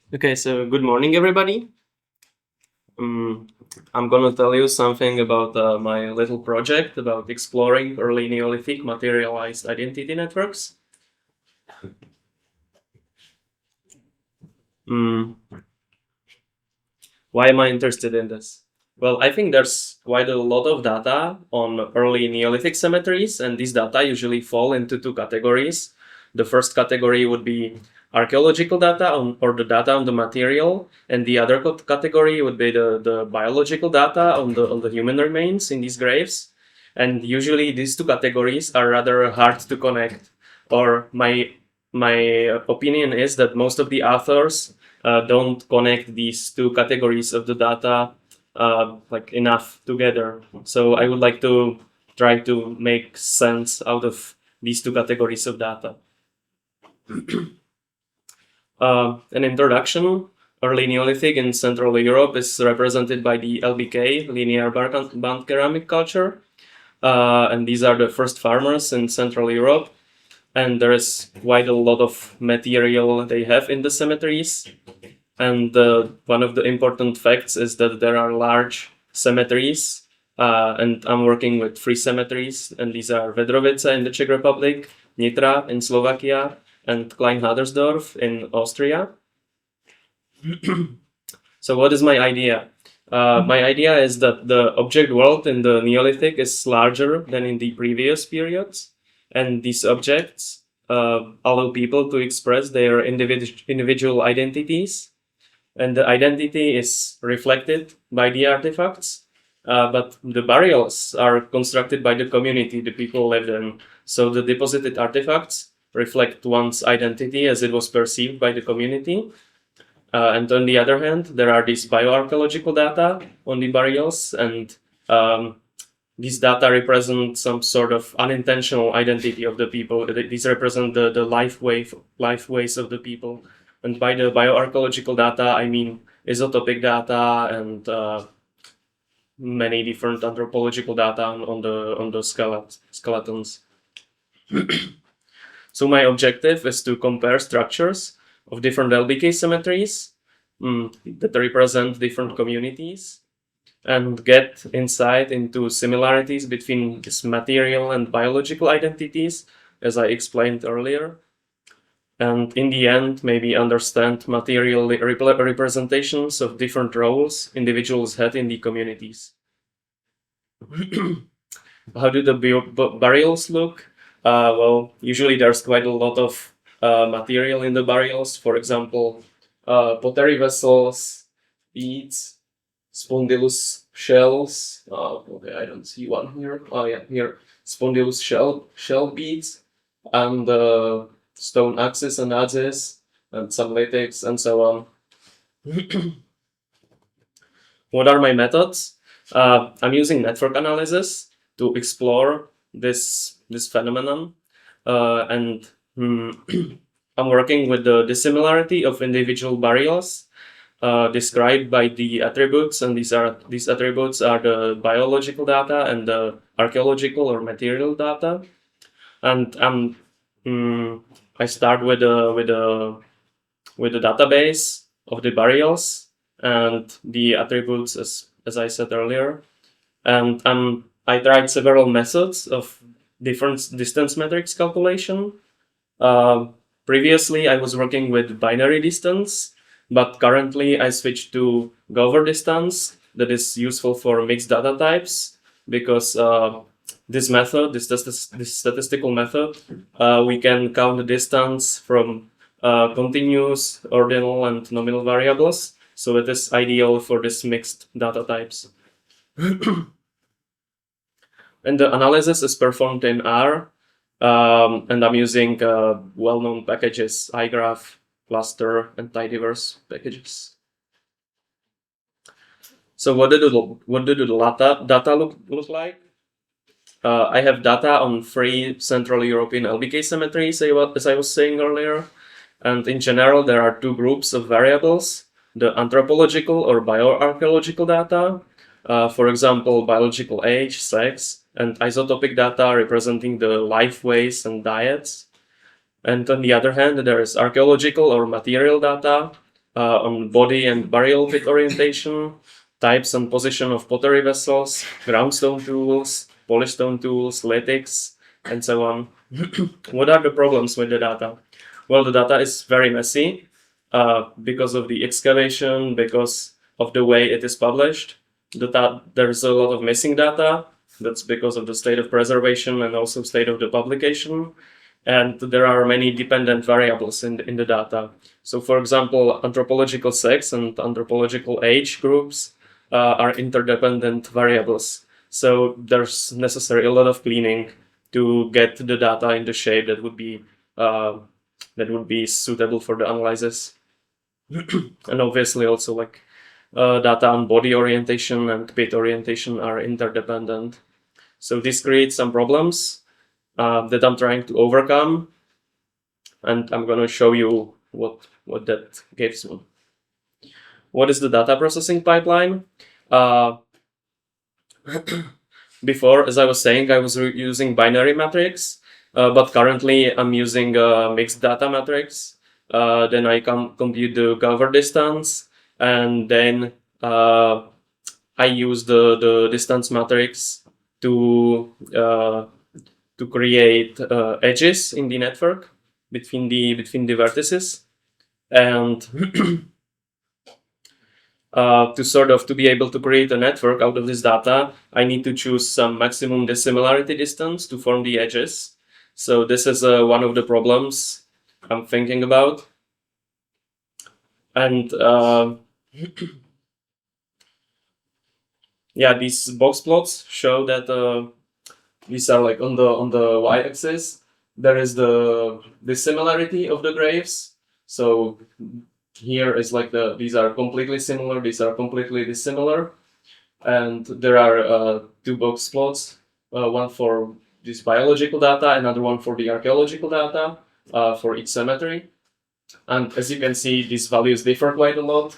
Okay, so good morning, everybody. I'm gonna tell you something about my little project about exploring early Neolithic materialized identity networks. Mm, why am I interested in this? Well, I think there's quite a lot of data on early Neolithic cemeteries, and these data usually fall into two categories. The first category would be archaeological data or the data on the material, and the other category would be the biological data on the human remains in these graves. And usually these two categories are rather hard to connect. Or my opinion is that most of the authors don't connect these two categories of the data like enough together. So I would like to try to make sense out of these two categories of data. An introduction. Early Neolithic in Central Europe is represented by the LBK, Linearbandkeramik culture. And these are the first farmers in Central Europe. And there is quite a lot of material they have in the cemeteries. And one of the important facts is that there are large cemeteries. And I'm working with 3 cemeteries, and these are Vedrovice in the Czech Republic, Nitra in Slovakia, and Kleinhadersdorf in Austria. So what is my idea? My idea is that the object world in the Neolithic is larger than in the previous periods, and these objects allow people to express their individual identities, and the identity is reflected by the artifacts. But the burials are constructed by the community the people lived in. So the deposited artifacts reflect one's identity as it was perceived by the community. And on the other hand, there are these bioarchaeological data on the burials, and these data represent some sort of unintentional identity of the people. These represent the life ways of the people. And by the bioarchaeological data, I mean isotopic data and many different anthropological data on the skeletons. So my objective is to compare structures of different LBK cemeteries that represent different communities and get insight into similarities between this material and biological identities, as I explained earlier. And in the end, maybe understand material representations of different roles individuals had in the communities. How do the burials look? Well, usually there's quite a lot of material in the burials. For example, pottery vessels, beads, spondylus shells. Okay, I don't see one here. Oh yeah, here spondylus shell beads, and stone axes and adzes, and some lithics and so on. What are my methods? I'm using network analysis to explore this phenomenon, and I'm working with the dissimilarity of individual burials described by the attributes, and these attributes are the biological data and the archaeological or material data. And I start with a database of the burials and the attributes, as I said earlier. And I tried several methods of different distance metrics calculation. Previously, I was working with binary distance, but currently I switched to Gover distance that is useful for mixed data types, because this method, this statistical method, we can count the distance from continuous, ordinal, and nominal variables. So it is ideal for this mixed data types. And the analysis is performed in R, and I'm using well-known packages, iGraph, Cluster, and Tidyverse packages. So what do the data look like? I have data on 3 Central European LBK cemeteries, as I was saying earlier. And in general, there are 2 groups of variables: the anthropological or bioarchaeological data, for example, biological age, sex, and isotopic data representing the life ways and diets. And on the other hand, there is archaeological or material data, on body and burial pit orientation, types and position of pottery vessels, groundstone tools, polystone tools, lithics, and so on. What are the problems with the data? Well, the data is very messy because of the excavation, because of the way it is published. There's a lot of missing data. That's because of the state of preservation and also state of the publication. And there are many dependent variables in the data. So, for example, anthropological sex and anthropological age groups are interdependent variables. So there's necessary a lot of cleaning to get the data in the shape that would be suitable for the analysis. And obviously also like data on body orientation and pit orientation are interdependent. So this creates some problems that I'm trying to overcome, and I'm going to show you what that gives me. What is the data processing pipeline? Before, as I was saying, I was using binary matrix, but currently I'm using mixed data matrix. Then I can compute the cover distance, and then I use the distance matrix to create edges in the network between the vertices, and to be able to create a network out of this data, I need to choose some maximum dissimilarity distance to form the edges. So this is one of the problems I'm thinking about. And yeah, these box plots show that these are like on the y-axis. There is the dissimilarity of the graves. So here is like these are completely similar, these are completely dissimilar, and there are two box plots, one for this biological data, another one for the archaeological data for each cemetery. And as you can see, these values differ quite a lot.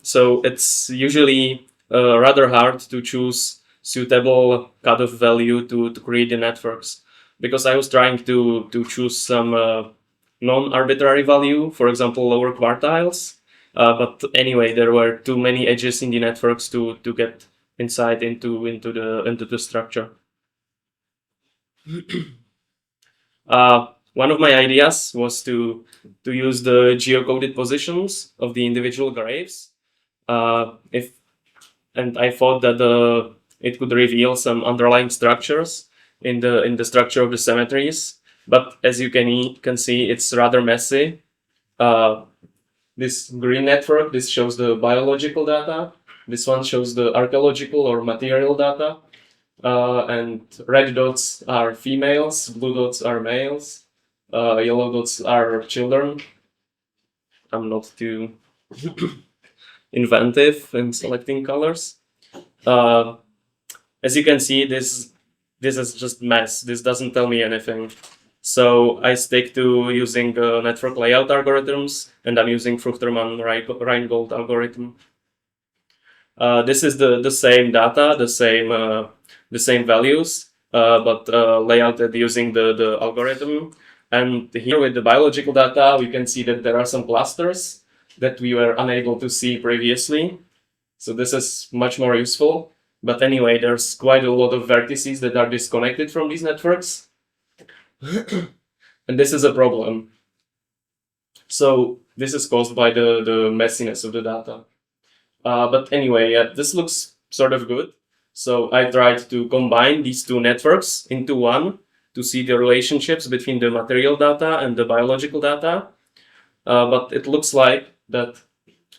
So it's usually rather hard to choose suitable cutoff value to create the networks, because I was trying to choose some non-arbitrary value, for example, lower quartiles. But anyway, there were too many edges in the networks to get insight into the structure. One of my ideas was to use the geocoded positions of the individual graves. And I thought that it could reveal some underlying structures in the structure of the cemeteries. But as you can see, it's rather messy. This green network, this shows the biological data. This one shows the archaeological or material data. And red dots are females, blue dots are males, yellow dots are children. I'm not too inventive in selecting colors. As you can see, this is just mess. This doesn't tell me anything. So I stick to using network layout algorithms, and I'm using Fruchterman-Reingold algorithm. This is the same data, the same values, but layouted using the algorithm. And here with the biological data, we can see that there are some clusters that we were unable to see previously. So this is much more useful. But anyway, there's quite a lot of vertices that are disconnected from these networks. And this is a problem. So this is caused by the messiness of the data. But anyway, yeah, this looks sort of good. So I tried to combine these two networks into one to see the relationships between the material data and the biological data. But it looks like that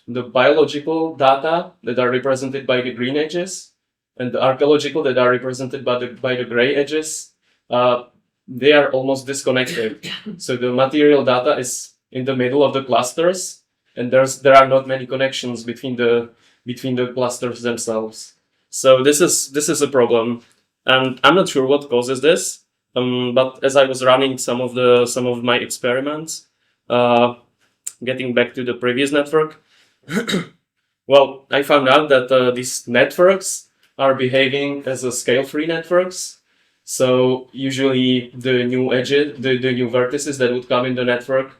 the biological data that are represented by the green edges and the archaeological that are represented by the gray edges, they are almost disconnected. So the material data is in the middle of the clusters, and there are not many connections between the clusters themselves. So this is a problem, and I'm not sure what causes this. But as I was running some of my experiments, getting back to the previous network, well, I found out that these networks are behaving as a scale-free networks. So usually the new edges, the new vertices that would come in the network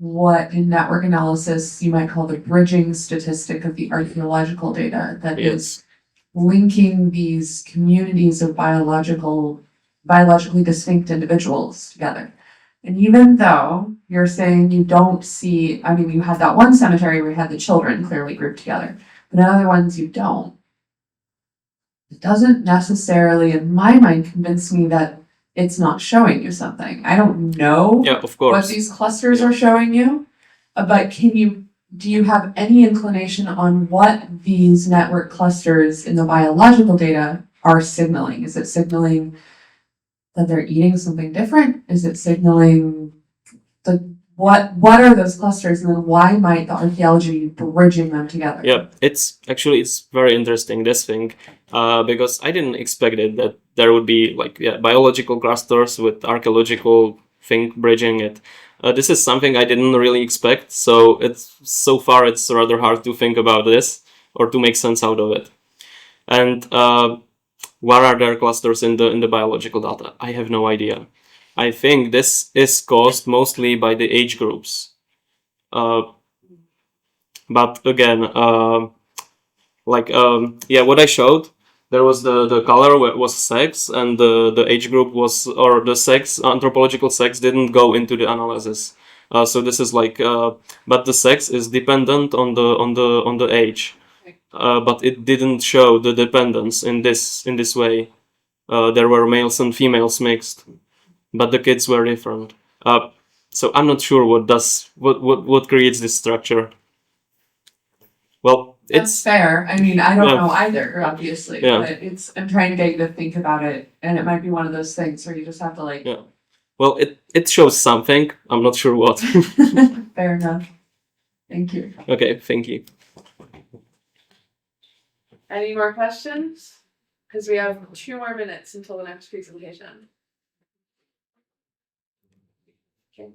what in network analysis you might call the bridging statistic of the archaeological data that is linking these communities of biologically distinct individuals together. And even though you're saying you don't see, I mean, you had that one cemetery where you had the children clearly grouped together, but in other ones you don't. It doesn't necessarily, in my mind, convince me that it's not showing you something. I don't know Yeah, of what course. these clusters are showing you, but do you have any inclination on what these network clusters in the biological data are signaling? Is it signaling that they're eating something different? Is it signaling what are those clusters, and then why might the archaeology be bridging them together? Yeah, it's very interesting, this thing, because I didn't expect it that there would be biological clusters with archaeological thing bridging it. This is something I didn't really expect, so it's rather hard to think about this or to make sense out of it. And what are there clusters in the biological data? I have no idea. I think this is caused mostly by the age groups. But again, what I showed, there was the color was sex, and the age group was, or the sex, anthropological sex didn't go into the analysis. So this is but the sex is dependent on the age, but it didn't show the dependence in this way. There were males and females mixed, but the kids were different. So I'm not sure what creates this structure. Well, That's fair. I mean, I don't know either, obviously, Yeah. but I'm trying to get you to think about it, and it might be one of those things where you just have to Yeah. Well, it shows something. I'm not sure what. Fair enough. Thank you. Okay, thank you. Any more questions? Because we have 2 more minutes until the next presentation. Okay.